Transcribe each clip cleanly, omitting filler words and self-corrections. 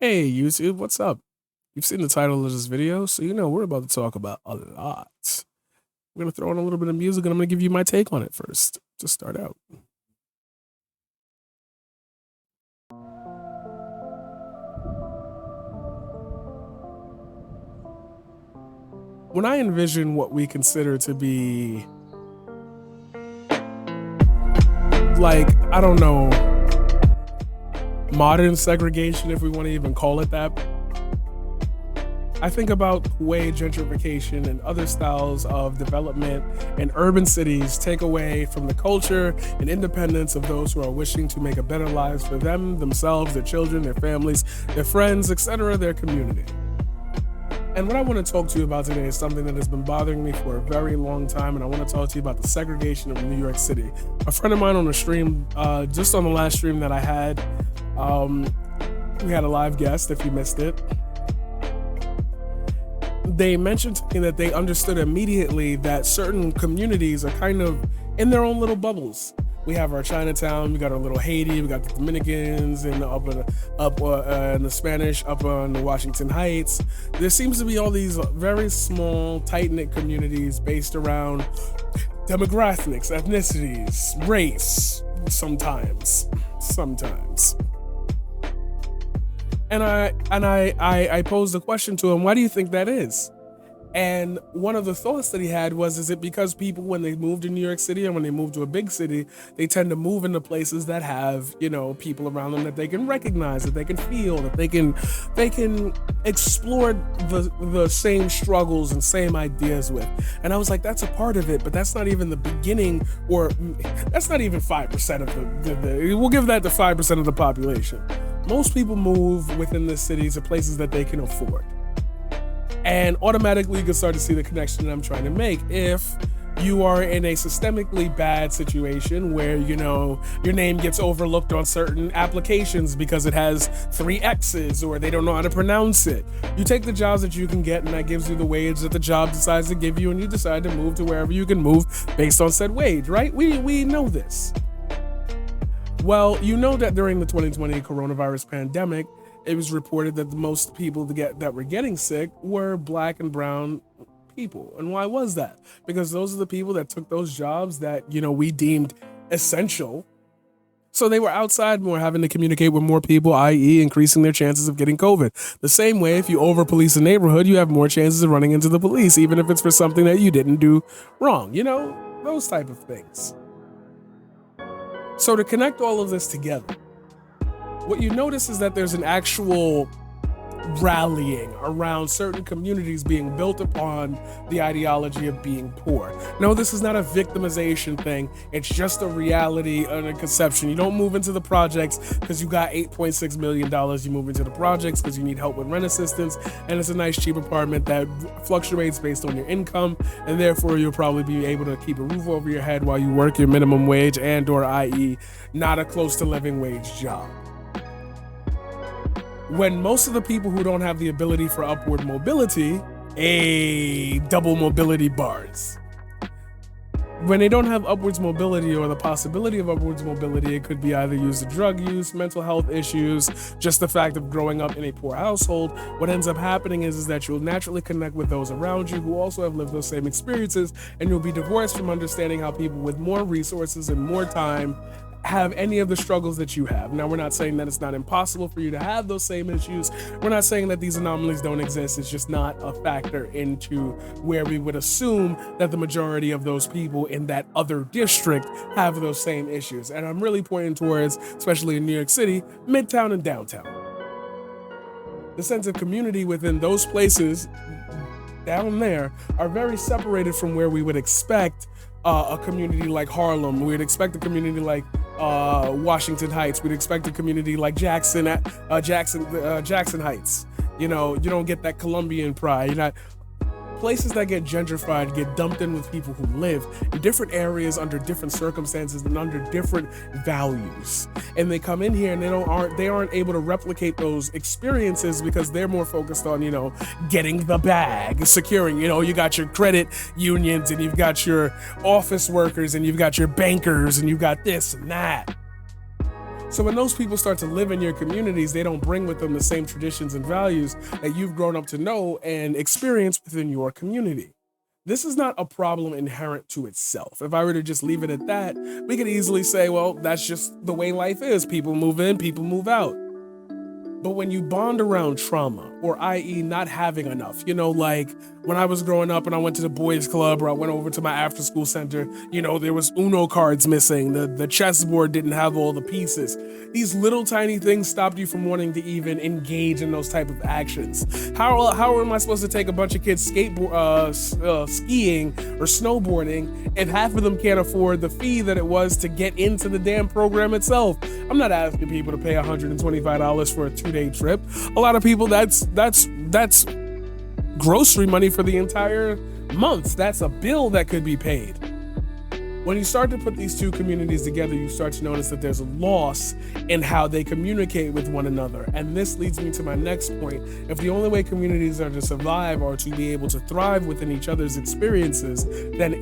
Hey YouTube, what's up? You've seen the title of this video, so you know we're about to talk about a lot. We're gonna throw in a little bit of music and I'm gonna give you my take on it first, to start out. When I envision what we consider to be, like, I don't know, modern segregation, if we want to even call it that, I think about the way gentrification and other styles of development in urban cities take away from the culture and independence of those who are wishing to make a better lives for them, themselves, their children, their families, their friends, etc., their community. And what I want to talk to you about today is something that has been bothering me for a very long time, and I want to talk to you about the segregation of New York City. A friend of mine on a stream, just on the last stream that I had, we had a live guest, if you missed it. They mentioned to me that they understood immediately that certain communities are kind of in their own little bubbles. We have our Chinatown, we got our little Haiti, we got the Dominicans, and in the Spanish up on the Washington Heights. There seems to be all these very small, tight-knit communities based around demographics, ethnicities, race, sometimes. And I posed the question to him, why do you think that is? And one of the thoughts that he had was, is it because people, when they move to New York City and when they move to a big city, they tend to move into places that have, people around them that they can recognize, that they can feel, that they can explore the same struggles and same ideas with. And I was like, that's a part of it, but that's not even the beginning, or that's not even 5% of the we'll give that to 5% of the population. Most people move within the cities to places that they can afford. And automatically you can start to see the connection that I'm trying to make. If you are in a systemically bad situation where, your name gets overlooked on certain applications because it has 3 X's or they don't know how to pronounce it, you take the jobs that you can get, and that gives you the wage that the job decides to give you, and you decide to move to wherever you can move based on said wage, right? We know this. Well, you know that during the 2020 coronavirus pandemic, it was reported that the most people that were getting sick were Black and brown people. And why was that? Because those are the people that took those jobs that, we deemed essential. So they were outside more, having to communicate with more people, i.e. increasing their chances of getting COVID. The same way, if you over-police a neighborhood, you have more chances of running into the police, even if it's for something that you didn't do wrong. Those type of things. So to connect all of this together, what you notice is that there's an actual rallying around certain communities being built upon the ideology of being poor. No, this is not a victimization thing. It's just a reality and a conception. You don't move into the projects because you got $8.6 million. You move into the projects because you need help with rent assistance, and it's a nice cheap apartment that fluctuates based on your income, and therefore you'll probably be able to keep a roof over your head while you work your minimum wage, and or i.e. not a close to living wage job. When most of the people who don't have the ability for upward mobility, double mobility bars. When they don't have upwards mobility or the possibility of upwards mobility, it could be either used to drug use, mental health issues, just the fact of growing up in a poor household. What ends up happening is that you'll naturally connect with those around you who also have lived those same experiences, and you'll be divorced from understanding how people with more resources and more time have any of the struggles that you have. Now, we're not saying that it's not impossible for you to have those same issues. We're not saying that these anomalies don't exist. It's just not a factor into where we would assume that the majority of those people in that other district have those same issues. And I'm really pointing towards, especially in New York City, Midtown and downtown. The sense of community within those places down there are very separated from where we would expect a community like Harlem. We'd expect a community like Washington Heights. We'd expect a community like Jackson Heights. You don't get that Colombian pride. You're not. Places that get gentrified get dumped in with people who live in different areas under different circumstances and under different values. And they come in here and they aren't able to replicate those experiences because they're more focused on, getting the bag, securing, you got your credit unions and you've got your office workers and you've got your bankers and you've got this and that. So when those people start to live in your communities, they don't bring with them the same traditions and values that you've grown up to know and experience within your community. This is not a problem inherent to itself. If I were to just leave it at that, we could easily say, well, that's just the way life is. People move in, people move out. But when you bond around trauma, or i.e. not having enough, like when I was growing up and I went to the boys club or I went over to my after school center, there was Uno cards missing, the chessboard didn't have all the pieces. These little tiny things stopped you from wanting to even engage in those type of actions. How am I supposed to take a bunch of kids skiing or snowboarding if half of them can't afford the fee that it was to get into the damn program itself? I'm not asking people to pay $125 for a 2-day trip. A lot of people, that's grocery money for the entire month. That's a bill that could be paid. When you start to put these two communities together, you start to notice that there's a loss in how they communicate with one another. And this leads me to my next point. If the only way communities are to survive or to be able to thrive within each other's experiences, then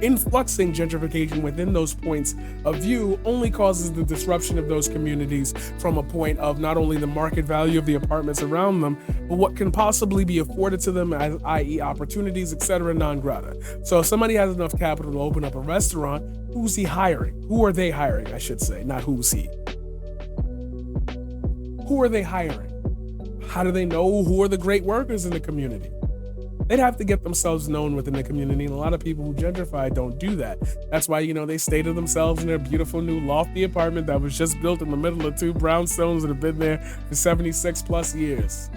influxing gentrification within those points of view only causes the disruption of those communities from a point of not only the market value of the apartments around them, but what can possibly be afforded to them, i.e. opportunities, etc., non grata. So if somebody has enough capital to open up a restaurant, who's he hiring? Who are they hiring, I should say, not who's he. Who are they hiring? How do they know who are the great workers in the community? They'd have to get themselves known within the community, and a lot of people who gentrify don't do that. That's why, they stay to themselves in their beautiful new lofty apartment that was just built in the middle of two brownstones that have been there for 76 plus years.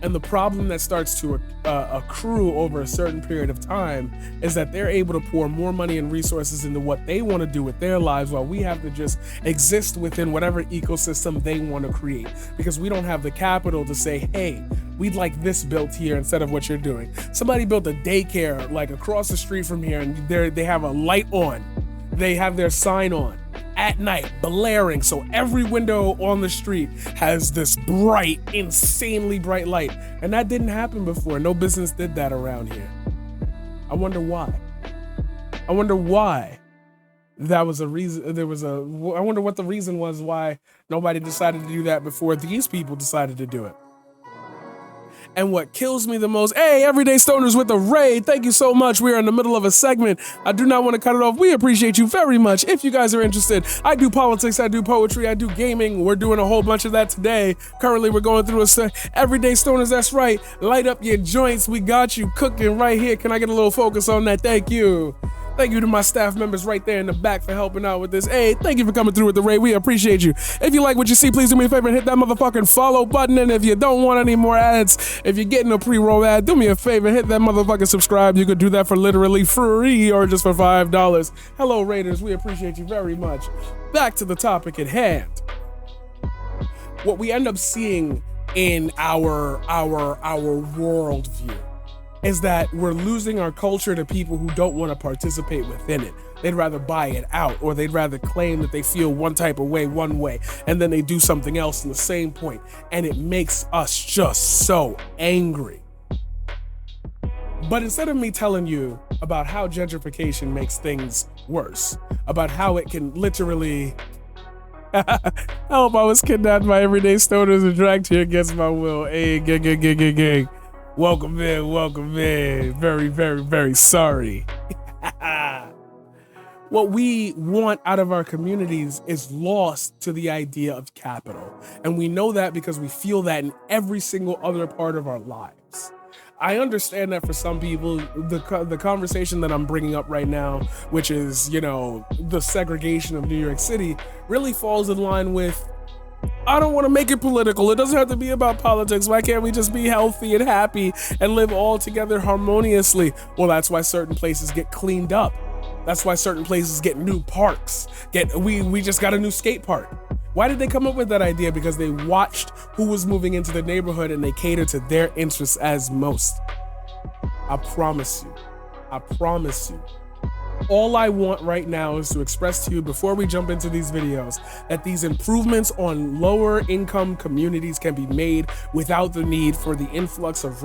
And the problem that starts to accrue over a certain period of time is that they're able to pour more money and resources into what they want to do with their lives, while we have to just exist within whatever ecosystem they want to create, because we don't have the capital to say, hey, we'd like this built here instead of what you're doing. Somebody built a daycare like across the street from here, and they have a light on. They have their sign on at night, blaring, so every window on the street has this bright, insanely bright light. And that didn't happen before. No business did that around here. I wonder why. I wonder what the reason was why nobody decided to do that before these people decided to do it. And what kills me the most, hey, Everyday Stoners with a raid, thank you so much. We are in the middle of a segment. I do not want to cut it off. We appreciate you very much. If you guys are interested, I do politics, I do poetry, I do gaming. We're doing a whole bunch of that today. Currently, we're going through Everyday Stoners, that's right. Light up your joints. We got you cooking right here. Can I get a little focus on that? Thank you. Thank you to my staff members right there in the back for helping out with this. Hey, thank you for coming through with the raid. We appreciate you. If you like what you see, please do me a favor and hit that motherfucking follow button. And if you don't want any more ads, if you're getting a pre-roll ad, do me a favor, hit that motherfucking subscribe. You could do that for literally free or just for $5. Hello, Raiders. We appreciate you very much. Back to the topic at hand. What we end up seeing in our worldview is that we're losing our culture to people who don't want to participate within it. They'd rather buy it out, or they'd rather claim that they feel one type of way, one way, and then they do something else in the same point. And it makes us just so angry. But instead of me telling you about how gentrification makes things worse, about how it can literally help, I was kidnapped by Everyday Stoners and dragged here against my will. Hey, gang. Welcome in. Very, very, very sorry. What we want out of our communities is lost to the idea of capital. And we know that because we feel that in every single other part of our lives. I understand that for some people, the conversation that I'm bringing up right now, which is, the segregation of New York City, really falls in line with, I don't want to make it political. It doesn't have to be about politics. Why can't we just be healthy and happy and live all together harmoniously? Well, that's why certain places get cleaned up. That's why certain places get new parks. We just got a new skate park. Why did they come up with that idea? Because they watched who was moving into the neighborhood and they catered to their interests as most. I promise you. All I want right now is to express to you, before we jump into these videos, that these improvements on lower income communities can be made without the need for the influx of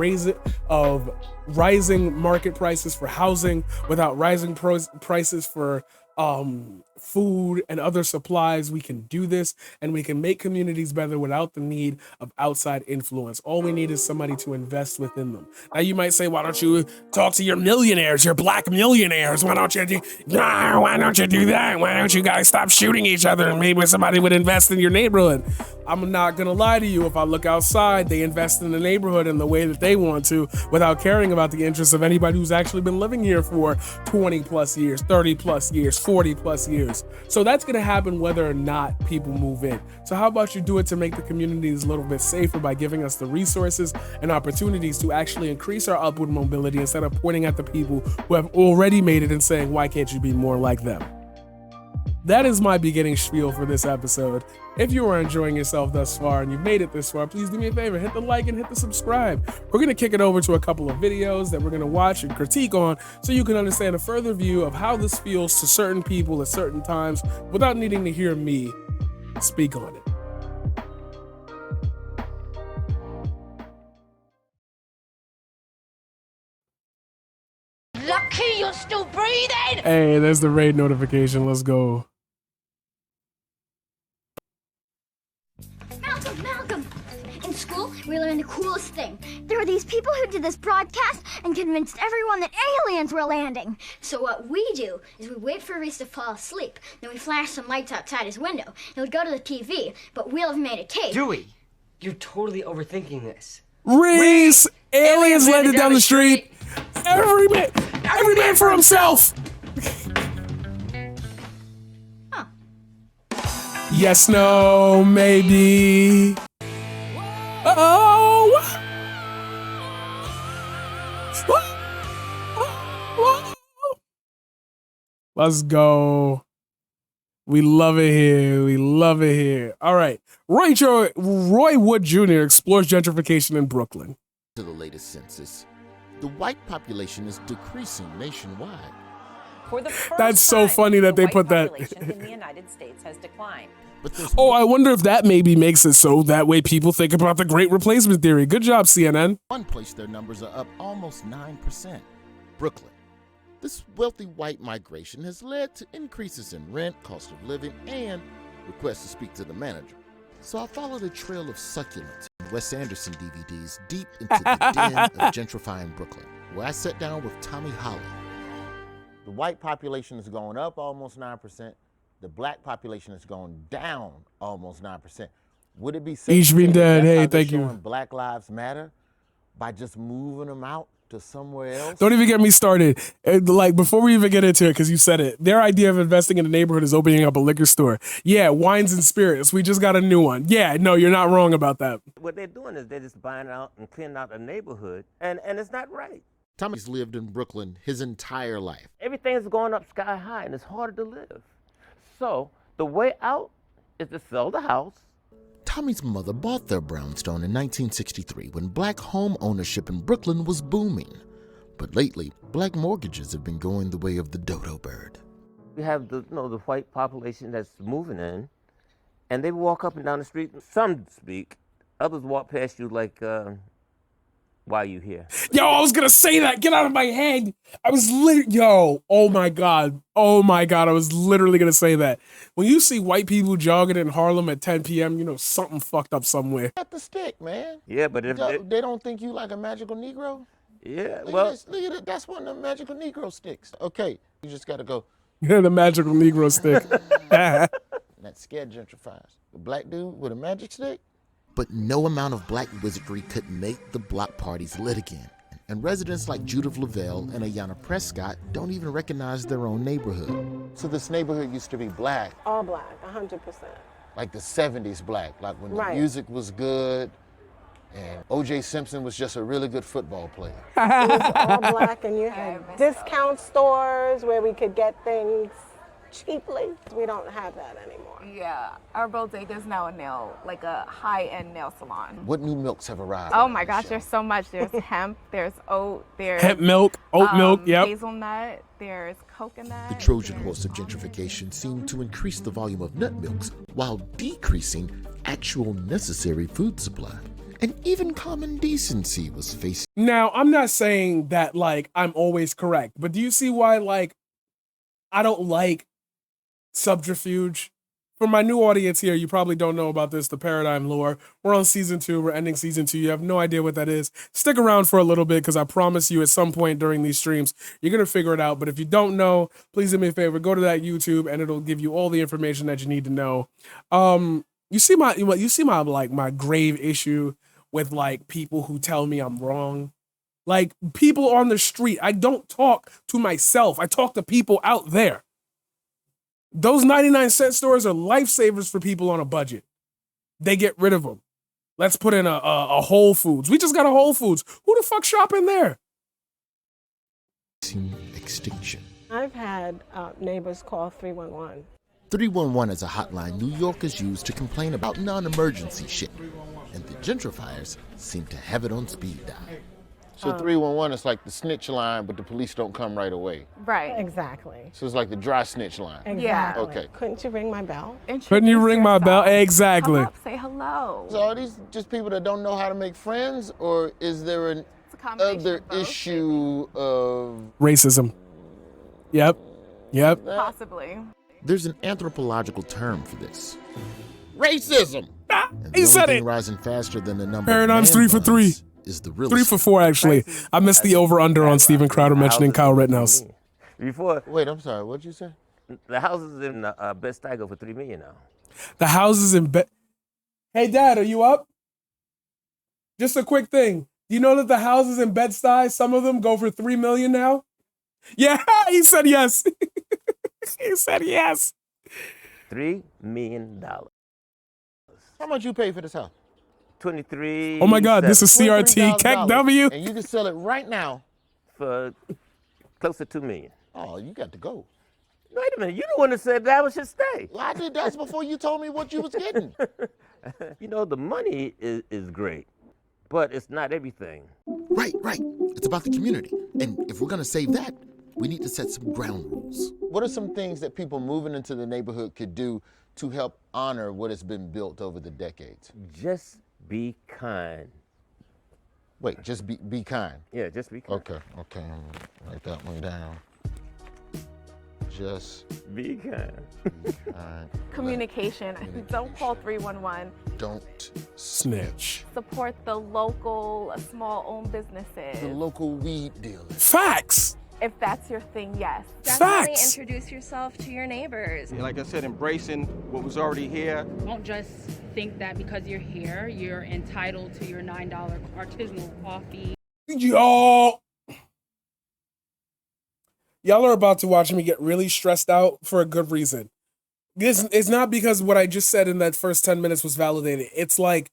rising market prices for housing, without rising prices for food and other supplies, we can do this, and we can make communities better without the need of outside influence. All we need is somebody to invest within them. Now you might say, why don't you talk to your millionaires, your black millionaires? Why don't you do that? Why don't you guys stop shooting each other and maybe somebody would invest in your neighborhood? I'm not gonna lie to you, if I look outside, they invest in the neighborhood in the way that they want to without caring about the interests of anybody who's actually been living here for 20 plus years, 30 plus years, 40 plus years. So that's gonna happen whether or not people move in. So how about you do it to make the communities a little bit safer by giving us the resources and opportunities to actually increase our upward mobility instead of pointing at the people who have already made it and saying, why can't you be more like them? That is my beginning spiel for this episode. If you are enjoying yourself thus far and you've made it this far, please do me a favor, hit the like and hit the subscribe. We're gonna kick it over to a couple of videos that we're gonna watch and critique on so you can understand a further view of how this feels to certain people at certain times without needing to hear me speak on it. Lucky you're still breathing! Hey, there's the raid notification, let's go. Malcolm! In school, we learned the coolest thing. There were these people who did this broadcast and convinced everyone that aliens were landing. So what we do is we wait for Reese to fall asleep, then we flash some lights outside his window. It would go to the TV, but we'll have made a tape. Dewey, you're totally overthinking this. Reese! Aliens landed down the street! Every man for himself! Huh. Yes, no, maybe. Oh! Let's go. We love it here. We love it here. All right. Roy Wood Jr. explores gentrification in Brooklyn. To the latest census, the white population is decreasing nationwide. For the first That's so time, funny that the they white put that. population in the United States has declined. But there's Oh, I wonder if that maybe makes it so that way people think about the Great Replacement Theory. Good job, CNN. one place their numbers are up almost 9%. Brooklyn. This wealthy white migration has led to increases in rent, cost of living, and requests to speak to the manager. So I followed a trail of succulents and Wes Anderson DVDs deep into the den of gentrifying Brooklyn, where I sat down with Tommy Holly. The white population is going up almost 9%. The black population is going down almost 9%. Would it be safe Each to been say dead. that's Hey, how they're thank you. showing Black Lives Matter by just moving them out to somewhere else? Don't even get me started. Like, before we even get into it, because you said it, their idea of investing in the neighborhood is opening up a liquor store. Yeah, wines and spirits. We just got a new one. Yeah, no, you're not wrong about that. What they're doing is they're just buying out and cleaning out a neighborhood, and it's not right. Tommy's lived in Brooklyn his entire life. Everything's going up sky high, and it's harder to live. So the way out is to sell the house. Tommy's mother bought their brownstone in 1963 when black home ownership in Brooklyn was booming. But lately, black mortgages have been going the way of the dodo bird. We have the white population that's moving in, and they walk up and down the street. Some speak, others walk past you like, why are you here? Yo, I was gonna say that. Get out of my head. I was oh my God. Oh my God. I was literally gonna say that. When you see white people jogging in Harlem at 10 p.m., you know something fucked up somewhere. Got the stick, man. Yeah, but if They don't think you like a magical Negro? yeah, Look well, at this. Look at it. That's one of the magical Negro sticks. Okay, you just gotta go. The magical Negro stick. And that scared gentrifiers. The black dude with a magic stick? But no amount of black wizardry could make the block parties lit again. And residents like Judith Lavelle and Ayanna Prescott don't even recognize their own neighborhood. So this neighborhood used to be black, All black, 100%. like the 70s black, like when Right. the music was good and O.J. Simpson was just a really good football player. It was all black, and you had discount stores where we could get things cheaply. We don't have that anymore. Yeah, our bodega's now a nail, like a high-end nail salon. What new milks have arrived? Oh on my the gosh, show? there's so much. There's hemp, there's oat, there's Hemp milk, oat milk, yep. hazelnut, there's coconut. The Trojan there's- horse of gentrification seemed to increase the volume of nut milks while decreasing actual necessary food supply. And even common decency was facing. Now, I'm not saying that, like, I'm always correct, but do you see why, like, I don't like subterfuge. For my new audience here, you probably don't know about this, the paradigm lore. We're on season 2. We're ending season 2. You have no idea what that is. Stick around for a little bit because I promise you at some point during these streams, you're going to figure it out. But if you don't know, please do me a favor. Go to that YouTube and it'll give you all the information that you need to know. You see my like my grave issue with like people who tell me I'm wrong. Like people on the street. I don't talk to myself. I talk to people out there. Those 99-cent stores are lifesavers for people on a budget. They get rid of them. Let's put in a Whole Foods. We just got a Whole Foods. Who the fuck shop in there? Extinction. I've had neighbors call 311. 311 is a hotline New Yorkers use to complain about non-emergency shit. And the gentrifiers seem to have it on speed dial. So 311 is like the snitch line, but the police don't come right away. Right. Exactly. So it's like the dry snitch line. Exactly. Yeah. Okay. Couldn't you ring my bell? Couldn't you ring my bell? Exactly. Come up, say hello. So are these just people that don't know how to make friends, or is there an It's a combination other of both. issue of Racism. Yep. Possibly. There's an anthropological term for this. racism? And He the said only it. thing rising faster than the number Paradigm's of man 3 for 3. buns is the real 3 for 4, actually. I missed the over-under on Steven Crowder mentioning Kyle Rittenhouse. Before, Wait, I'm sorry. What'd you say? the houses in Bed-Stuy go for $3 million now. The houses in Bed... Hey, Dad, are you up? Just a quick thing. Do you know that the houses in Bed-Stuy, some of them go for $3 million now? Yeah, he said yes. He said yes. $3 million. How much you pay for this house? 23. Oh my God, this is CRT Keck W. And you can sell it right now. For close to $2 million. Oh, you got to go. Wait a minute, you the one that said that should stay. Well, I did that before you told me what you was getting. You know, the money is great, but it's not everything. Right. It's about the community. And if we're going to save that, we need to set some ground rules. What are some things that people moving into the neighborhood could do to help honor what has been built over the decades? Just be kind. Wait, just be kind. Yeah, just be kind. Okay, I'm gonna write that one down. Just Be kind. be kind. Communication. Don't call 311. Don't Snitch. Support the local small-owned businesses. the local weed dealer. Facts. If that's your thing, yes. Definitely Facts. introduce yourself to your neighbors. Like I said, embracing what was already here. Don't just think that because you're here, you're entitled to your $9 artisanal coffee. Y'all are about to watch me get really stressed out for a good reason. It's not because what I just said in that first 10 minutes was validated. It's like,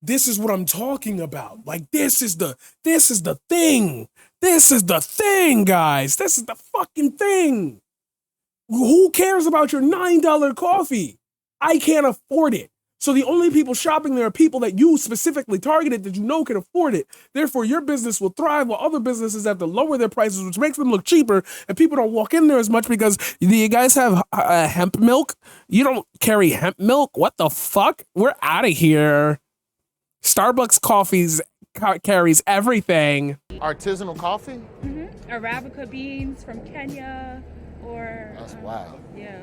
this is what I'm talking about. Like, this is the thing. This is the thing, guys. This is the fucking thing. Who cares about your $9 coffee? I can't afford it. So the only people shopping there are people that you specifically targeted that you know can afford it. Therefore, your business will thrive while other businesses have to lower their prices, which makes them look cheaper, and people don't walk in there as much because, do you guys have hemp milk? You don't carry hemp milk? What the fuck? We're out of here. Starbucks coffees carries everything. Artisanal coffee? Arabica beans from Kenya or... That's wild. Yeah.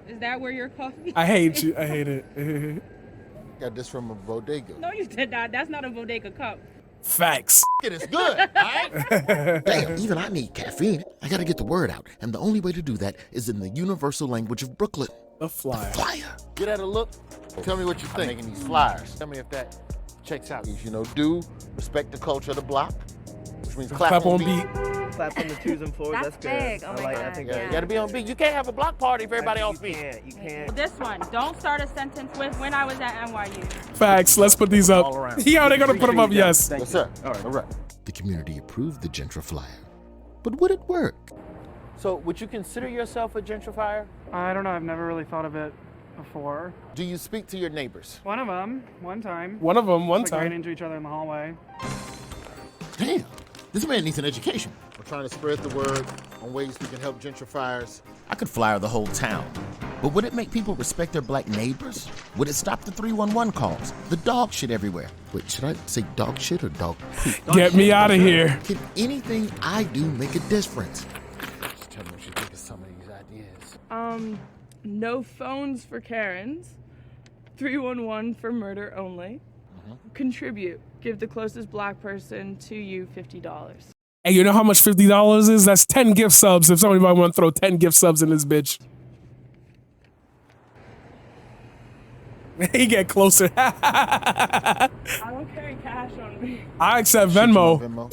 Is that where your coffee? I hate you. I hate it. Got this from a bodega. No, you did not. That's not a bodega cup. Facts. It is good, all right? Damn, even I need caffeine. I gotta get the word out. And the only way to do that is in the universal language of Brooklyn. The flyer. Flyer. Get at a look. Tell me what you think. I'm making these flyers. Tell me if that checks out. You know, respect the culture of the block, which means clap on beat. Clap on the twos and fours. That's good. big. Oh my God. I think You gotta be on beat. You can't have a block party if everybody on beat. You can't. This one. Don't start a sentence with when I was at NYU. Facts. Let's put these up. All around. Yeah, they're gonna put them up. Yes. Yes, sir. All right. The community approved the gentrifier. But would it work? So, would you consider yourself a gentrifier? I don't know. I've never really thought of it before. Do you speak to your neighbors? One of them, one time. One of them, one Like ran time. into each other in the hallway. Damn, this man needs an education. We're trying to spread the word on ways we can help gentrifiers. I could flyer the whole town. But would it make people respect their black neighbors? Would it stop the 311 calls? The dog shit everywhere. Wait, should I say dog shit or dog poop? Get me out of here. Can anything I do make a difference? Just tell me what you think of some of these ideas. No phones for Karens. 311 for murder only. Contribute. Give the closest black person to you $50. Hey, you know how much $50 is? That's 10 gift subs. If somebody want to throw 10 gift subs in this bitch. He get closer. I don't carry cash on me. I accept Venmo.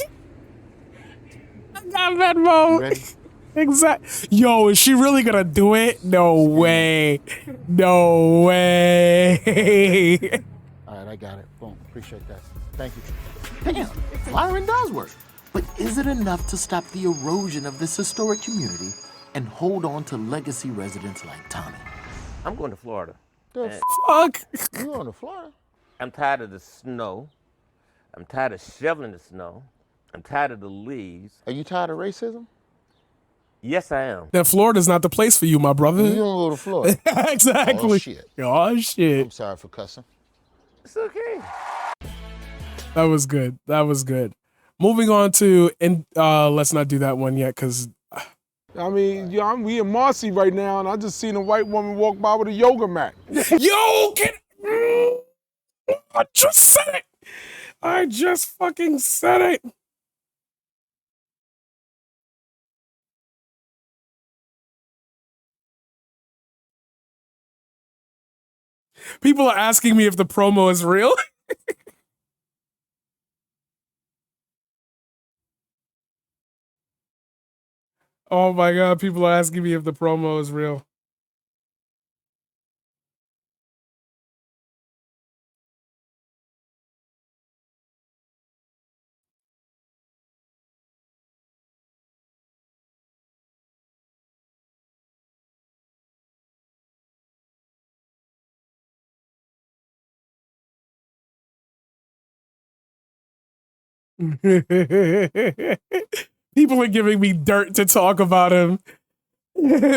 I got Venmo. Exactly. Yo, is she really gonna do it? No way. No way. All right, I got it. Boom. Appreciate that. Thank you. Damn, flyering does work. But is it enough to stop the erosion of this historic community and hold on to legacy residents like Tommy? I'm going to Florida. The fuck? You going to Florida? I'm tired of the snow. I'm tired of shoveling the snow. I'm tired of the leaves. Are you tired of racism? Yes, I am. Then Florida's not the place for you, my brother. You don't go to Florida. Exactly. Oh, shit. Oh, shit. I'm sorry for cussing. It's okay. That was good. That was good. Moving on to, and let's not do that one yet, because I mean, we in Marcy right now, and I just seen a white woman walk by with a yoga mat. Yo, I just said it. I just fucking said it. People are asking me if the promo is real. Oh my God, people are asking me if the promo is real. People are giving me dirt to talk about him.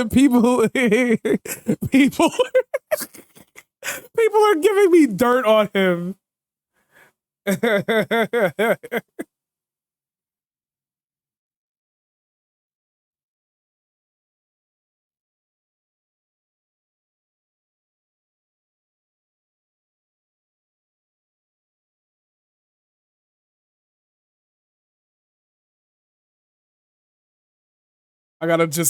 People are giving me dirt on him.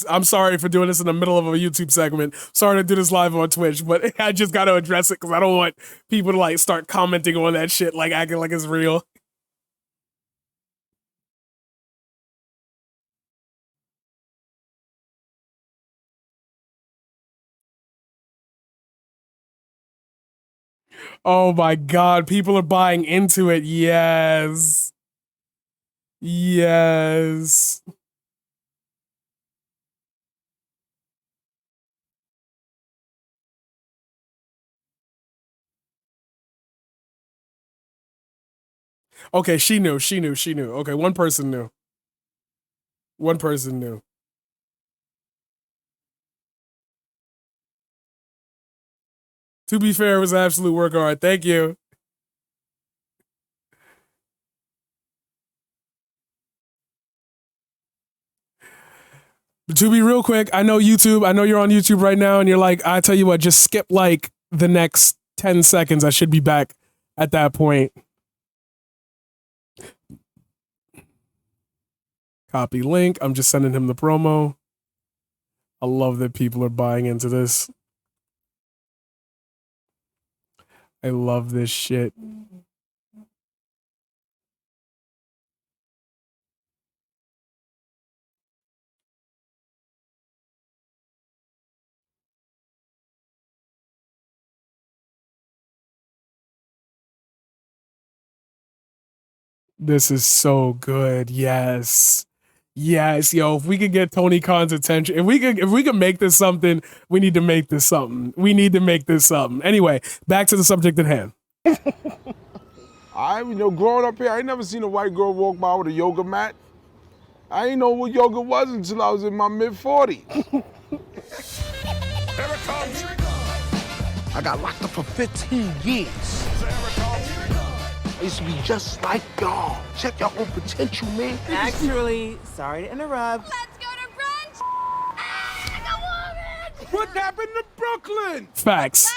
I'm sorry for doing this in the middle of a YouTube segment. Sorry to do this live on Twitch, but I just gotta address it because I don't want people to like start commenting on that shit, like acting like it's real. Oh my God, people are buying into it. Yes. Yes. Okay, she knew. Okay, one person knew. One person knew. To be fair, it was an absolute work of art. Thank you. But to be real quick, I know YouTube. I know you're on YouTube right now, and you're like, I tell you what, just skip like the next 10 seconds. I should be back at that point. Copy link. I'm just sending him the promo. I love that people are buying into this. I love this shit. This is so good. Yes. Yes, yo, if we could get Tony Khan's attention, if we could make this something, we need to make this something. We need to make this something. Anyway, back to the subject at hand. Growing up here, I ain't never seen a white girl walk by with a yoga mat. I ain't know what yoga was until I was in my mid-40s. Here it comes. I got locked up for 15 years. I used to be just like y'all. Check your own potential, man. Actually, sorry to interrupt. Let's go to brunch! What happened to Brooklyn? Facts.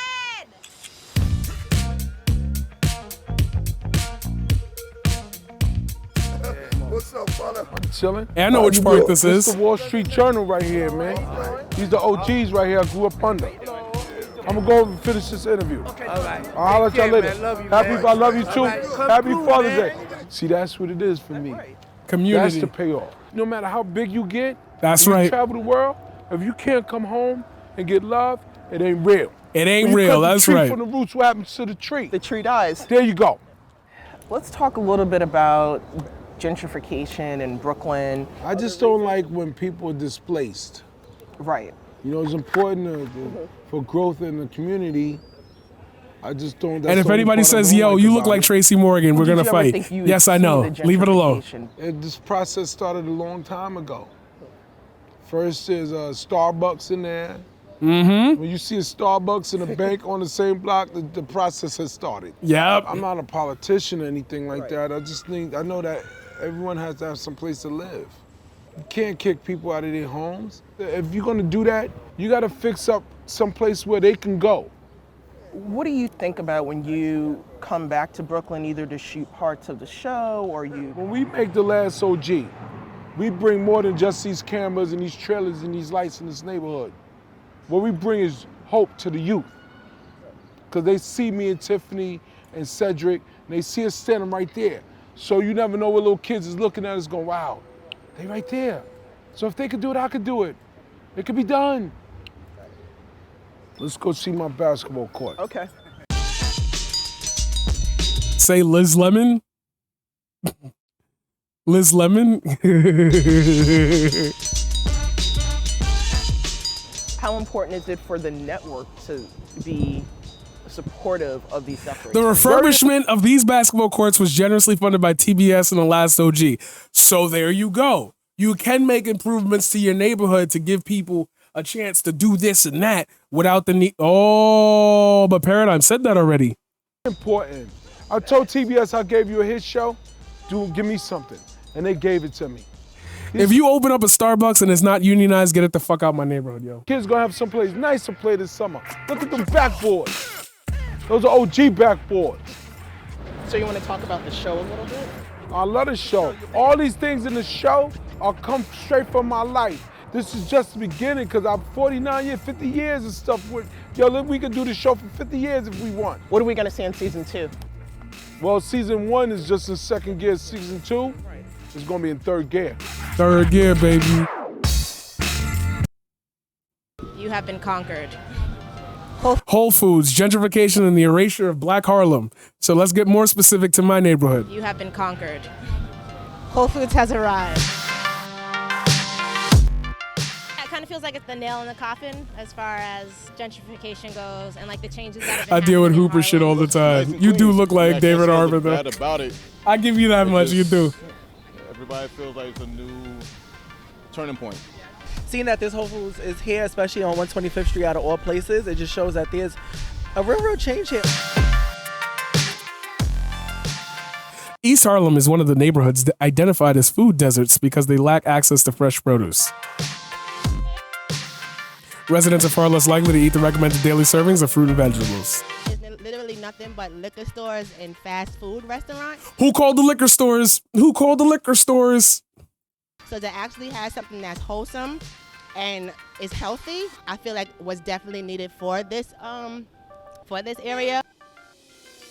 What's up, brother? I'm chilling. Hey, I know which part this is. This the Wall Street Journal right here, man. These the OGs right here I grew up under. I'm gonna go over and finish this interview. All right. I'll let y'all later. Man. Love you, Happy, man. I love you too. All right. Come Happy through, Father's man. Day. See, that's what it is for me. Community. That's the payoff. No matter how big you get, That's when right. you travel the world, if you can't come home and get love, it ain't real. It ain't When you real, cut the that's tree right. From the roots, what happens to the tree? The tree dies. There you go. Let's talk a little bit about gentrification in Brooklyn. I just don't like when people are displaced. Right. You know, it's important for growth in the community. I just don't. And if anybody says, yo, you look like Tracy Morgan, we're going to fight. Yes, I know. Leave it alone. This process started a long time ago. First, there's a Starbucks in there. Mm-hmm. When you see a Starbucks and a bank on the same block, the process has started. Yep. I'm not a politician or anything like that. I know that everyone has to have some place to live. You can't kick people out of their homes. If you're gonna do that, you gotta fix up some place where they can go. What do you think about when you come back to Brooklyn, either to shoot parts of the show or you? When we make The Last OG, we bring more than just these cameras and these trailers and these lights in this neighborhood. What we bring is hope to the youth. Because they see me and Tiffany and Cedric, and they see us standing right there. So you never know what little kids is looking at us going, wow, they right there. So if they could do it, I could do it. It could be done. Let's go see my basketball court. Okay. Say Liz Lemon. Liz Lemon. How important is it for the network to be supportive of these efforts? The refurbishment of these basketball courts was generously funded by TBS and The Last OG. So there you go. You can make improvements to your neighborhood to give people a chance to do this and that without the need. Oh, but Paradigm said that already. Important. I told TBS I gave you a hit show. Give me something. And they gave it to me. If you open up a Starbucks and it's not unionized, get it the fuck out my neighborhood, yo. Kids gonna have someplace nice to play this summer. Look at them backboards. Those are OG backboards. So you want to talk about the show a little bit? I love the show. All these things in the show are come straight from my life. This is just the beginning because I'm 49 years, 50 years and stuff. Yo, we could do the show for 50 years if we want. What are we gonna see in season 2? Well, season 1 is just in second gear. Season 2 is gonna be in third gear. Third gear, baby. You have been conquered. Whole Foods, gentrification, and the erasure of Black Harlem. So let's get more specific to my neighborhood. You have been conquered. Whole Foods has arrived. It kind of feels like it's the nail in the coffin as far as gentrification goes and like the changes that have been I deal with happening in Hooper shit all Harlem. the time. You do look like David Harbour, though. Bad about it. I give you that much, you do. Everybody feels like it's a new turning point. Seeing that this Whole Foods is here, especially on 125th Street out of all places, it just shows that there's a real change here. East Harlem is one of the neighborhoods identified as food deserts because they lack access to fresh produce. Residents are far less likely to eat the recommended daily servings of fruit and vegetables. There's literally nothing but liquor stores and fast food restaurants. Who called the liquor stores? Who called the liquor stores? So to actually have something that's wholesome and is healthy, I feel like was definitely needed for this area.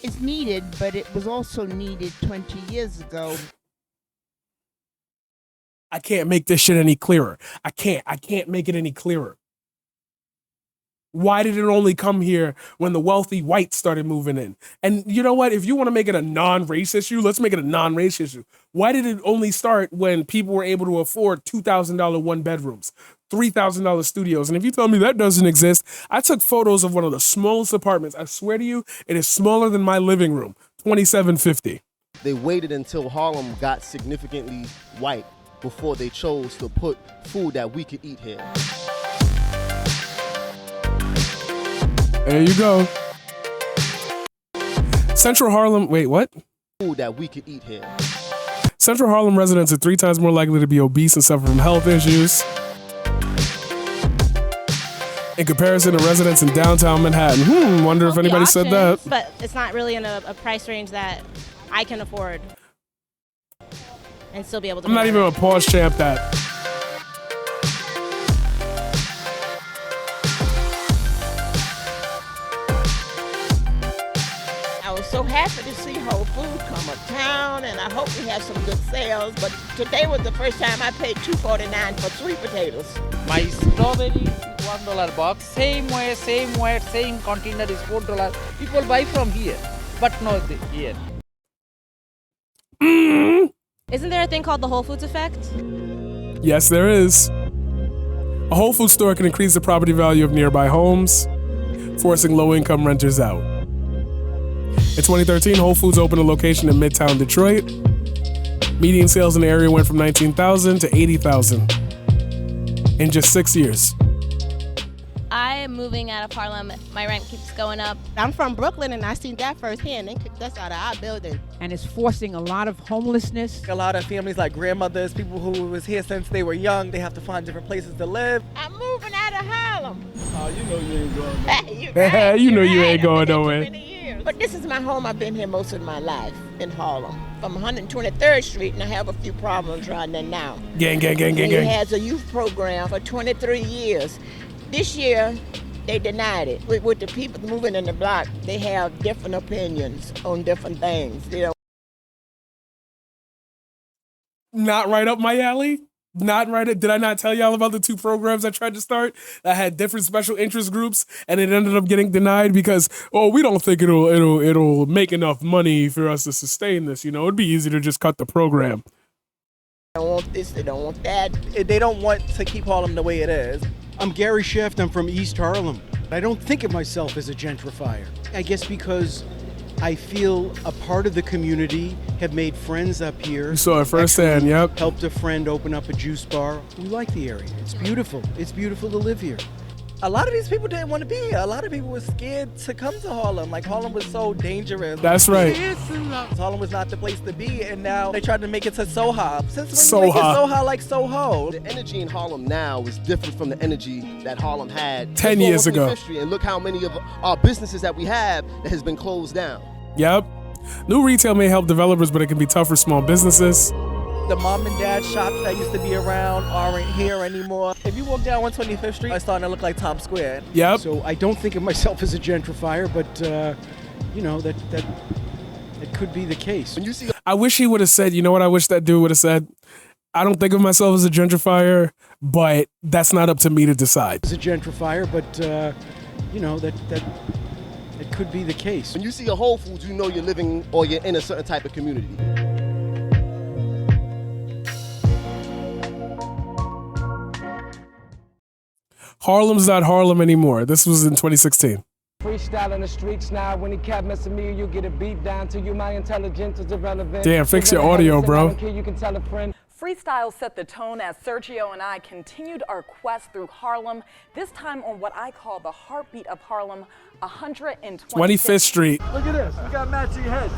It's needed, but it was also needed 20 years ago. I can't make this shit any clearer. I can't make it any clearer. Why did it only come here when the wealthy whites started moving in? And you know what? If you want to make it a non-race issue, let's make it a non-race issue. Why did it only start when people were able to afford $2,000 one bedrooms, $3,000 studios? And if you tell me that doesn't exist, I took photos of one of the smallest apartments. I swear to you, it is smaller than my living room, 2750. They waited until Harlem got significantly white before they chose to put food that we could eat here. There you go. Central Harlem, wait, what? Food that we could eat here. Central Harlem residents are 3 times more likely to be obese and suffer from health issues. in comparison to residents in downtown Manhattan. Wonder if anybody said that. But it's not really in a price range that I can afford and still be able to. I'm not even a pause champ that. I was so happy to see Whole Foods come uptown, and I hope we have some good sales. But today was the first time I paid $2.49 for sweet potatoes. My strawberry is $1 box. Same weight, same container is $4. People buy from here, but not here. Isn't there a thing called the Whole Foods effect? Yes, there is. A Whole Foods store can increase the property value of nearby homes, forcing low-income renters out. In 2013, Whole Foods opened a location in Midtown Detroit. Median sales in the area went from $19,000 to $80,000 in just 6 years. I am moving out of Harlem. My rent keeps going up. I'm from Brooklyn, and I seen that firsthand. They kicked us out of our building. And it's forcing a lot of homelessness. A lot of families like grandmothers, people who was here since they were young, they have to find different places to live. I'm moving out of Harlem. Oh, you know you ain't going nowhere. You know you ain't going nowhere. But this is my home. I've been here most of my life in Harlem. From 123rd Street, and I have a few problems right there now. Gang. He has a youth program for 23 years. This year, they denied it. With the people moving in the block, they have different opinions on different things. Not right up my alley. Not right. Did I not tell y'all about the two programs I tried to start that had different special interest groups, and it ended up getting denied because we don't think it'll make enough money for us to sustain this. It'd be easy to just cut the program. They don't want this. They don't want that. They don't want to keep Harlem the way it is. I'm Gary Sheft. I'm from East Harlem. I don't think of myself as a gentrifier. I guess because I feel a part of the community, have made friends up here. You saw it firsthand, yep. Helped a friend open up a juice bar. We like the area. It's beautiful. It's beautiful to live here. A lot of these people didn't want to be here. A lot of people were scared to come to Harlem. Like, Harlem was so dangerous. That's right. Harlem was not the place to be, and now they tried to make it to Soho. Since when you make it Soho like Soho? The energy in Harlem now is different from the energy that Harlem had 10 years ago. History, and look how many of our businesses that we have that has been closed down. Yep. New retail may help developers, but it can be tough for small businesses. The mom and dad shops that used to be around aren't here anymore. If you walk down 125th Street, it's starting to look like Times Square. Yep. So I don't think of myself as a gentrifier, but that could be the case. When you see, I wish he would have said, you know what I wish that dude would have said? I don't think of myself as a gentrifier, but that's not up to me to decide. As a gentrifier, but that could be the case. When you see a Whole Foods, you know you're living or you're in a certain type of community. Harlem's not Harlem anymore. This was in 2016. Freestyle in the streets now. When he kept messing me, you get a beat down to you. My intelligence is irrelevant. Damn, fix your audio, bro. You can tell a friend. Freestyle set the tone as Sergio and I continued our quest through Harlem, this time on what I call the heartbeat of Harlem, 125th Street. Look at this, we got matching heads.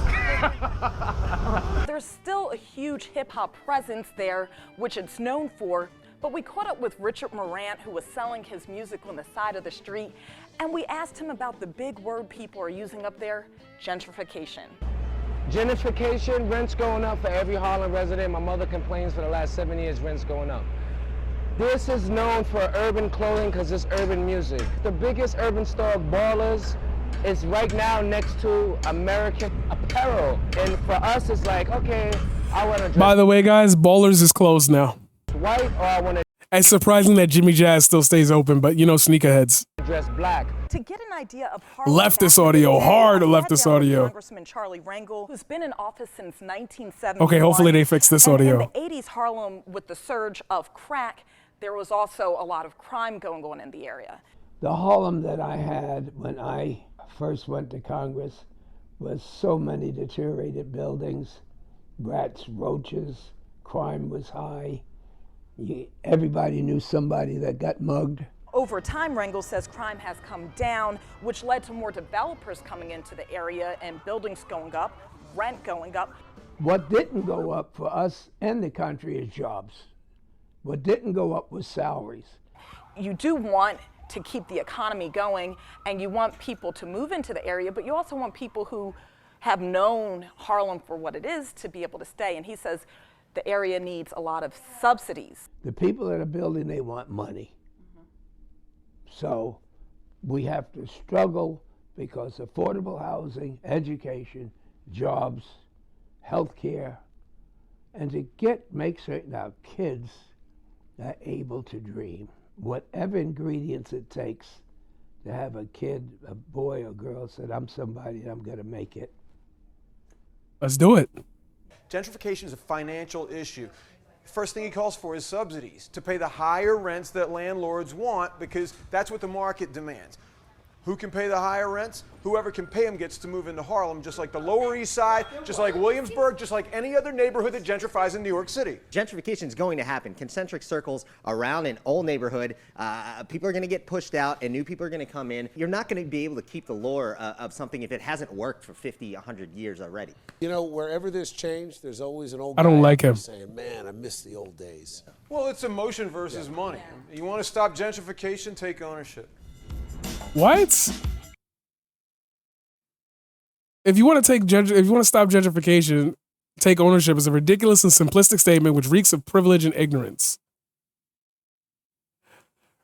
There's still a huge hip-hop presence there, which it's known for, but we caught up with Richard Morant, who was selling his music on the side of the street, and we asked him about the big word people are using up there, gentrification. Gentrification, rent's going up for every Harlem resident. My mother complains for the last 7 years, rent's going up. This is known for urban clothing because it's urban music. The biggest urban store, Ballers, is right now next to American Apparel. And for us, it's like, okay, I want to dress By the way, guys, Ballers is closed now. white or I want to It's surprising that Jimmy Jazz still stays open, but sneakerheads. dress black. To get an idea of Harlem Leftist audio, hard leftist audio. Congressman Charlie Rangel, who's been in office since 1971. Okay, hopefully they fix this And audio. in the 80s Harlem, with the surge of crack, there was also a lot of crime going on in the area. The Harlem that I had when I first went to Congress was so many deteriorated buildings, rats, roaches, crime was high. Everybody knew somebody that got mugged. Over time, Rangel says crime has come down, which led to more developers coming into the area and buildings going up, rent going up. What didn't go up for us and the country is jobs. What didn't go up was salaries. You do want to keep the economy going, and you want people to move into the area, but you also want people who have known Harlem for what it is to be able to stay. And he says the area needs a lot of subsidies. The people that are building, they want money. So we have to struggle because affordable housing, education, jobs, health care, and to make certain our kids are able to dream. Whatever ingredients it takes to have a kid, a boy or girl, said, I'm somebody and I'm going to make it. Let's do it. Gentrification is a financial issue. First thing he calls for is subsidies to pay the higher rents that landlords want, because that's what the market demands. Who can pay the higher rents? Whoever can pay them gets to move into Harlem, just like the Lower East Side, just like Williamsburg, just like any other neighborhood that gentrifies in New York City. Gentrification is going to happen. Concentric circles around an old neighborhood. People are going to get pushed out and new people are going to come in. You're not going to be able to keep the lure of something if it hasn't worked for 50, 100 years already. You know, wherever there's change, there's always an old guy I don't like out there him. saying, man, I miss the old days. Well, it's emotion versus money. You want to stop gentrification, take ownership. What? If you want to stop gentrification, take ownership is a ridiculous and simplistic statement which reeks of privilege and ignorance.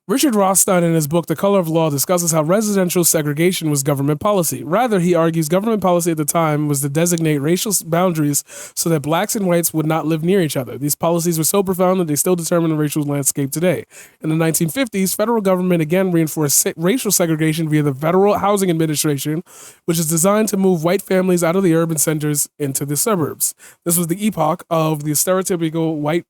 Richard Rothstein, in his book The Color of Law, discusses how residential segregation was government policy. Rather, he argues government policy at the time was to designate racial boundaries so that blacks and whites would not live near each other. These policies were so profound that they still determine the racial landscape today. In the 1950s, federal government again reinforced racial segregation via the Federal Housing Administration, which is designed to move white families out of the urban centers into the suburbs. This was the epoch of the stereotypical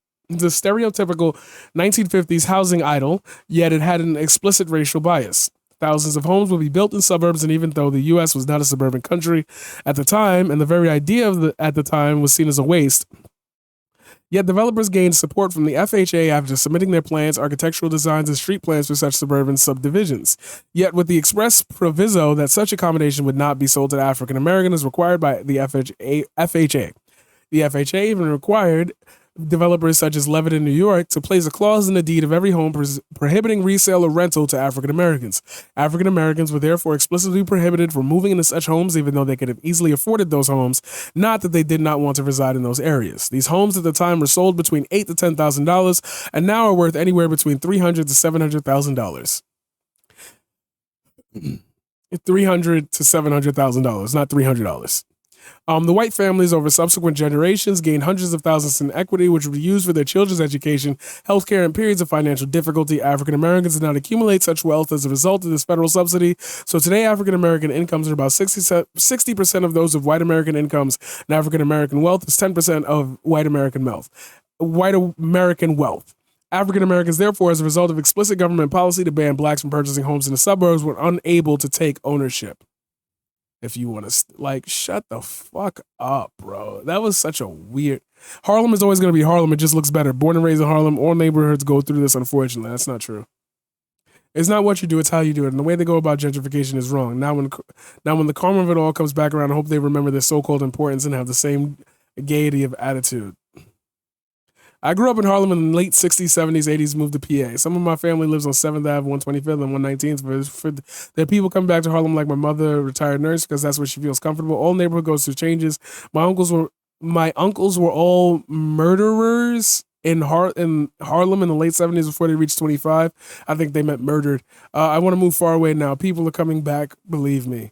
1950s housing idol, yet it had an explicit racial bias. Thousands of homes would be built in suburbs, and even though the U.S. was not a suburban country at the time, and the very idea of at the time was seen as a waste, yet developers gained support from the FHA after submitting their plans, architectural designs, and street plans for such suburban subdivisions. Yet with the express proviso that such accommodation would not be sold to African Americans as required by the FHA. The FHA even required developers such as Levitt in New York to place a clause in the deed of every home prohibiting resale or rental to African Americans. African Americans were therefore explicitly prohibited from moving into such homes, even though they could have easily afforded those homes, not that they did not want to reside in those areas. These homes at the time were sold between $8,000 to $10,000 and now are worth anywhere between $300,000 to $700,000. $300,000 to $700,000, not $300. The white families over subsequent generations gained hundreds of thousands in equity, which would be used for their children's education, healthcare, and periods of financial difficulty. African Americans did not accumulate such wealth as a result of this federal subsidy. So today, African American incomes are about 60% of those of white American incomes, and African American wealth is 10% of white American wealth. African Americans, therefore, as a result of explicit government policy to ban blacks from purchasing homes in the suburbs, were unable to take ownership. If you want to, shut the fuck up, bro. That was such a weird. Harlem is always going to be Harlem. It just looks better. Born and raised in Harlem, all neighborhoods go through this, unfortunately. That's not true. It's not what you do, it's how you do it. And the way they go about gentrification is wrong. Now when the karma of it all comes back around, I hope they remember their so-called importance and have the same gaiety of attitude. I grew up in Harlem in the late 60s, 70s, 80s, moved to PA. Some of my family lives on 7th Ave, 125th, and 119th. There are people coming back to Harlem like my mother, retired nurse, because that's where she feels comfortable. All neighborhood goes through changes. My uncles were all murderers in Harlem in the late 70s before they reached 25. I think they meant murdered. I want to move far away now. People are coming back, believe me.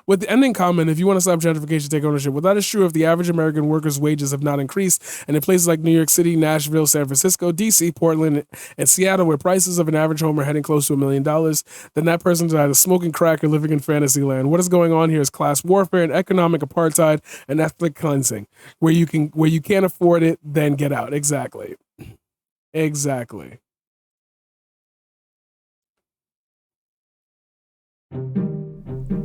With the ending comment, if you want to stop gentrification, take ownership. Well, that is true if the average American worker's wages have not increased. And in places like New York City, Nashville, San Francisco, DC, Portland, and Seattle, where prices of an average home are heading close to $1 million, then that person's either smoking crack or living in fantasy land. What is going on here is class warfare and economic apartheid and ethnic cleansing. Where you can't afford it, then get out. Exactly. Exactly.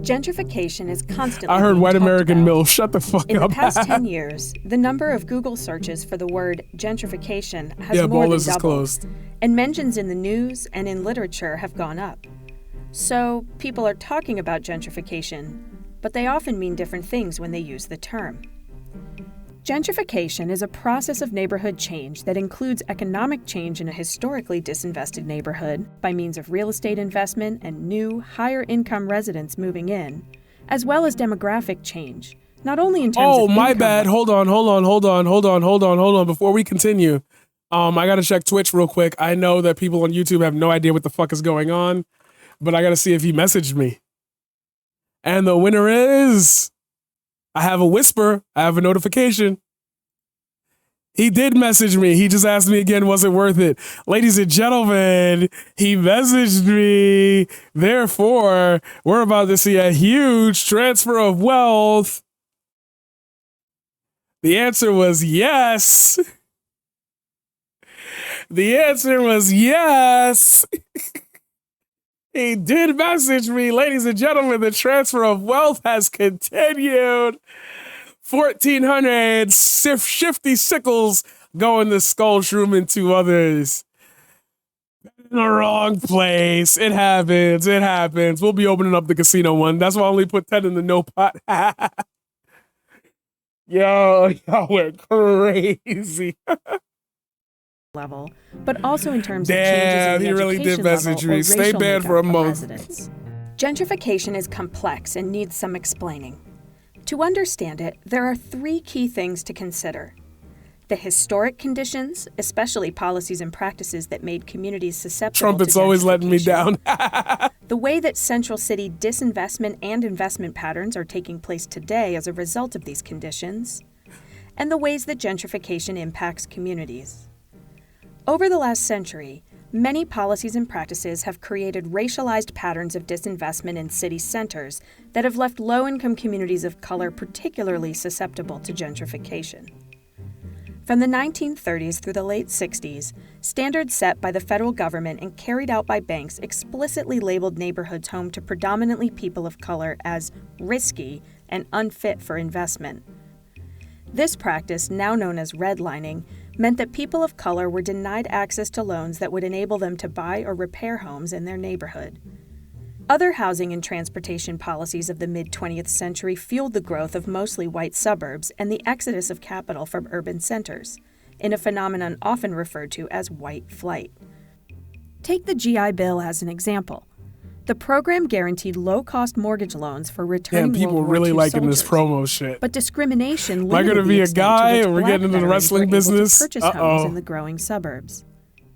Gentrification is constantly I heard being white talked American about. MILF. Shut the fuck In up. the past 10 years, the number of Google searches for the word gentrification has Yeah, more than Ballers is doubled, closed. and mentions in the news and in literature have gone up. So people are talking about gentrification, but they often mean different things when they use the term. Gentrification is a process of neighborhood change that includes economic change in a historically disinvested neighborhood by means of real estate investment and new, higher-income residents moving in, as well as demographic change, not only in terms of my income, bad. Hold on. Before we continue, I gotta check Twitch real quick. I know that people on YouTube have no idea what the fuck is going on, but I gotta see if he messaged me. And the winner is... I have a whisper. I have a notification. He did message me. He just asked me again, was it worth it? Ladies and gentlemen, he messaged me. Therefore, we're about to see a huge transfer of wealth. The answer was yes. The answer was yes. He did message me. Ladies and gentlemen, the transfer of wealth has continued. 1,400 shifty sickles going to Skull Shroom and 2 others. In the wrong place. It happens. It happens. We'll be opening up the casino one. That's why I only put 10 in the no pot. Yo, y'all went crazy. level, but also in terms Damn, of changes in the he really did education message level me. or Stay racial banned for a makeup of month. residents. Gentrification is complex and needs some explaining. To understand it, there are 3 key things to consider. The historic conditions, especially policies and practices that made communities susceptible Trumpet's to always letting me down. the way that central city disinvestment and investment patterns are taking place today as a result of these conditions, and the ways that gentrification impacts communities. Over the last century, many policies and practices have created racialized patterns of disinvestment in city centers that have left low-income communities of color particularly susceptible to gentrification. From the 1930s through the late 60s, standards set by the federal government and carried out by banks explicitly labeled neighborhoods home to predominantly people of color as risky and unfit for investment. This practice, now known as redlining, meant that people of color were denied access to loans that would enable them to buy or repair homes in their neighborhood. Other housing and transportation policies of the mid-20th century fueled the growth of mostly white suburbs and the exodus of capital from urban centers, in a phenomenon often referred to as white flight. Take the GI Bill as an example. The program guaranteed low-cost mortgage loans for returning Damn, people World War really II liking soldiers. this promo shit. But discrimination Am I limited gonna the be a extent to guy which and we're black getting into the veterans wrestling were able business? to purchase homes in the growing suburbs.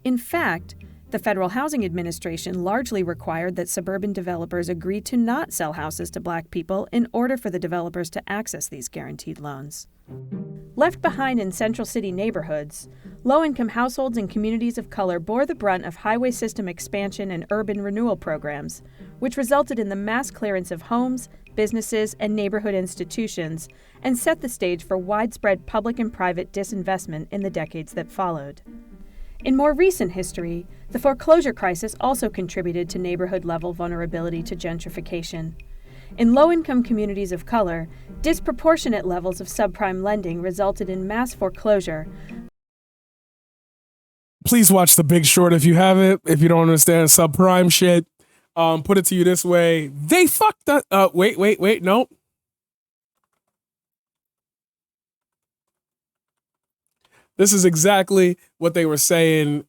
In fact, the Federal Housing Administration largely required that suburban developers agree to not sell houses to black people in order for the developers to access these guaranteed loans. Left behind in central city neighborhoods, low-income households and communities of color bore the brunt of highway system expansion and urban renewal programs, which resulted in the mass clearance of homes, businesses, and neighborhood institutions, and set the stage for widespread public and private disinvestment in the decades that followed. In more recent history, the foreclosure crisis also contributed to neighborhood-level vulnerability to gentrification. In low-income communities of color, disproportionate levels of subprime lending resulted in mass foreclosure. Please watch The Big Short if you haven't. If you don't understand subprime shit, put it to you this way. They fucked up. Wait, no. This is exactly what they were saying.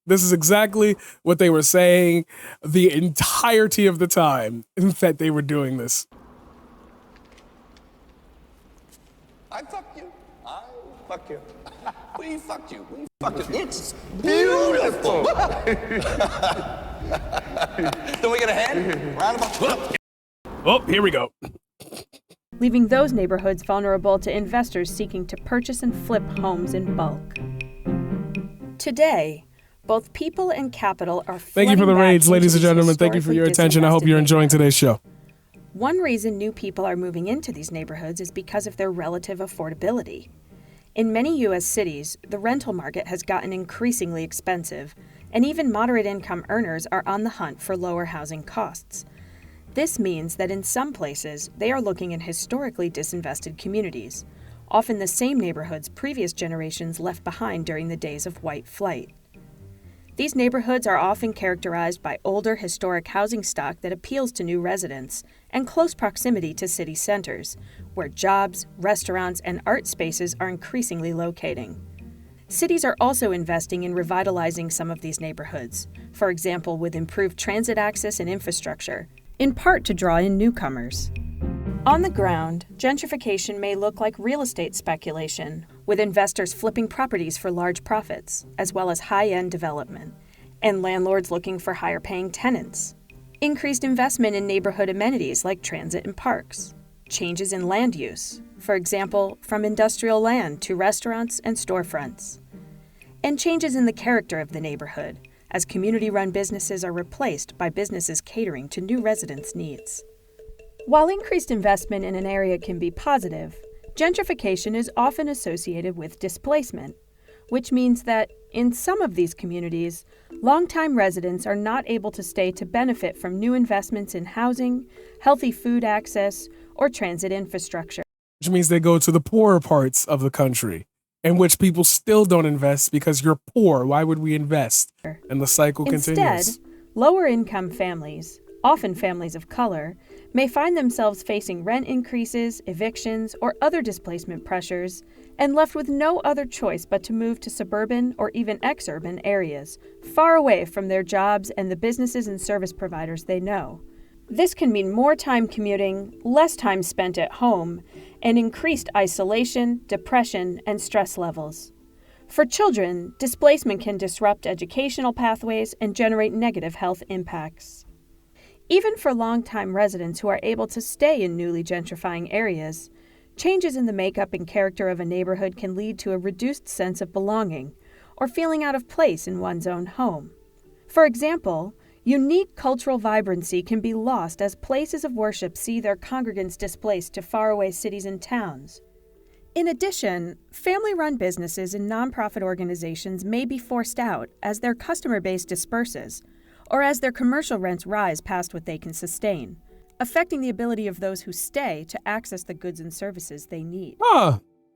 This is exactly what they were saying the entirety of the time that they were doing this. I fuck you. I fuck you. We fucked you. We fucked you. It's beautiful. Don't we get a hand? Round of applause. Oh, here we go. Leaving those neighborhoods vulnerable to investors seeking to purchase and flip homes in bulk. Today, both people and capital are Thank you for the flooding raids, back ladies and into these gentlemen. Thank you for your historically attention. I hope you're enjoying today's show. One reason new people are moving into these neighborhoods is because of their relative affordability. In many U.S. cities, the rental market has gotten increasingly expensive, and even moderate-income earners are on the hunt for lower housing costs. This means that in some places, they are looking in historically disinvested communities, often the same neighborhoods previous generations left behind during the days of white flight. These neighborhoods are often characterized by older historic housing stock that appeals to new residents and close proximity to city centers, where jobs, restaurants, and art spaces are increasingly locating. Cities are also investing in revitalizing some of these neighborhoods, for example, with improved transit access and infrastructure, in part to draw in newcomers. On the ground, gentrification may look like real estate speculation, with investors flipping properties for large profits, as well as high-end development, and landlords looking for higher-paying tenants. Increased investment in neighborhood amenities like transit and parks. Changes in land use, for example, from industrial land to restaurants and storefronts. And changes in the character of the neighborhood, as community-run businesses are replaced by businesses catering to new residents' needs. While increased investment in an area can be positive, gentrification is often associated with displacement, which means that, in some of these communities, longtime residents are not able to stay to benefit from new investments in housing, healthy food access, or transit infrastructure. Which means they go to the poorer parts of the country, in which people still don't invest because you're poor. Why would we invest? And the cycle continues. Instead, lower-income families, often families of color, may find themselves facing rent increases, evictions, or other displacement pressures, and left with no other choice but to move to suburban or even exurban areas, far away from their jobs and the businesses and service providers they know. This can mean more time commuting, less time spent at home, and increased isolation, depression, and stress levels. For children, displacement can disrupt educational pathways and generate negative health impacts. Even for longtime residents who are able to stay in newly gentrifying areas, changes in the makeup and character of a neighborhood can lead to a reduced sense of belonging or feeling out of place in one's own home. For example, unique cultural vibrancy can be lost as places of worship see their congregants displaced to faraway cities and towns. In addition, family-run businesses and nonprofit organizations may be forced out as their customer base disperses, or as their commercial rents rise past what they can sustain, affecting the ability of those who stay to access the goods and services they need.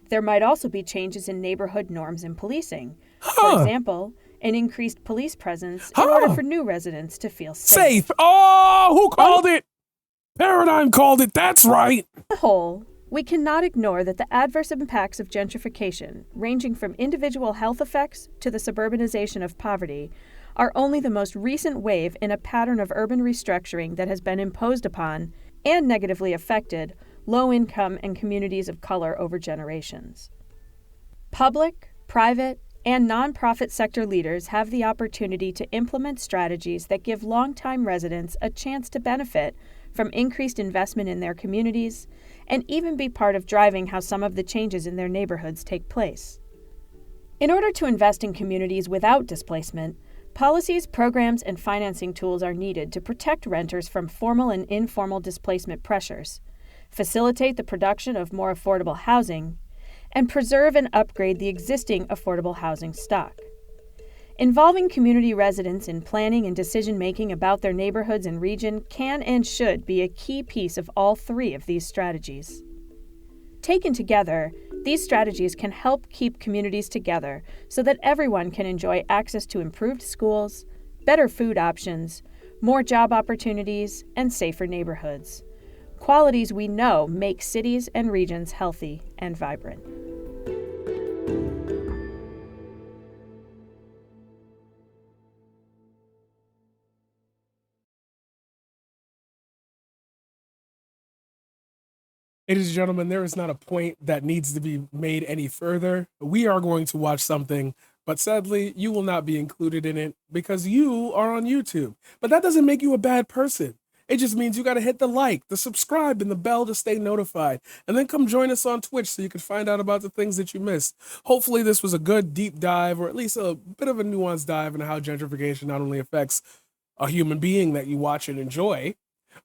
There might also be changes in neighborhood norms and policing. For example, an increased police presence in order for new residents to feel safe. Oh, who called it? Paradigm called it. That's right. On the whole, we cannot ignore that the adverse impacts of gentrification, ranging from individual health effects to the suburbanization of poverty, are only the most recent wave in a pattern of urban restructuring that has been imposed upon and negatively affected low-income and communities of color over generations. Public, private, and nonprofit sector leaders have the opportunity to implement strategies that give longtime residents a chance to benefit from increased investment in their communities and even be part of driving how some of the changes in their neighborhoods take place. In order to invest in communities without displacement, policies, programs, and financing tools are needed to protect renters from formal and informal displacement pressures, facilitate the production of more affordable housing, and preserve and upgrade the existing affordable housing stock. Involving community residents in planning and decision-making about their neighborhoods and region can and should be a key piece of all three of these strategies. Taken together, these strategies can help keep communities together so that everyone can enjoy access to improved schools, better food options, more job opportunities, and safer neighborhoods. Qualities we know make cities and regions healthy and vibrant. Ladies and gentlemen, there is not a point that needs to be made any further. We are going to watch something, but sadly, you will not be included in it because you are on YouTube. But that doesn't make you a bad person. It just means you got to hit the like, the subscribe, and the bell to stay notified. And then come join us on Twitch so you can find out about the things that you missed. Hopefully this was a good deep dive, or at least a bit of a nuanced dive into how gentrification not only affects a human being that you watch and enjoy,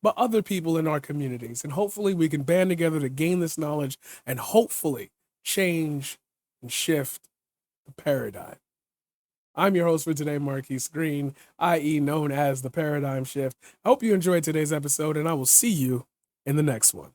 but other people in our communities. And hopefully we can band together to gain this knowledge and hopefully change and shift the paradigm. I'm your host for today, Marquise Green, i.e. known as The Paradigm Shift. I hope you enjoyed today's episode, and I will see you in the next one.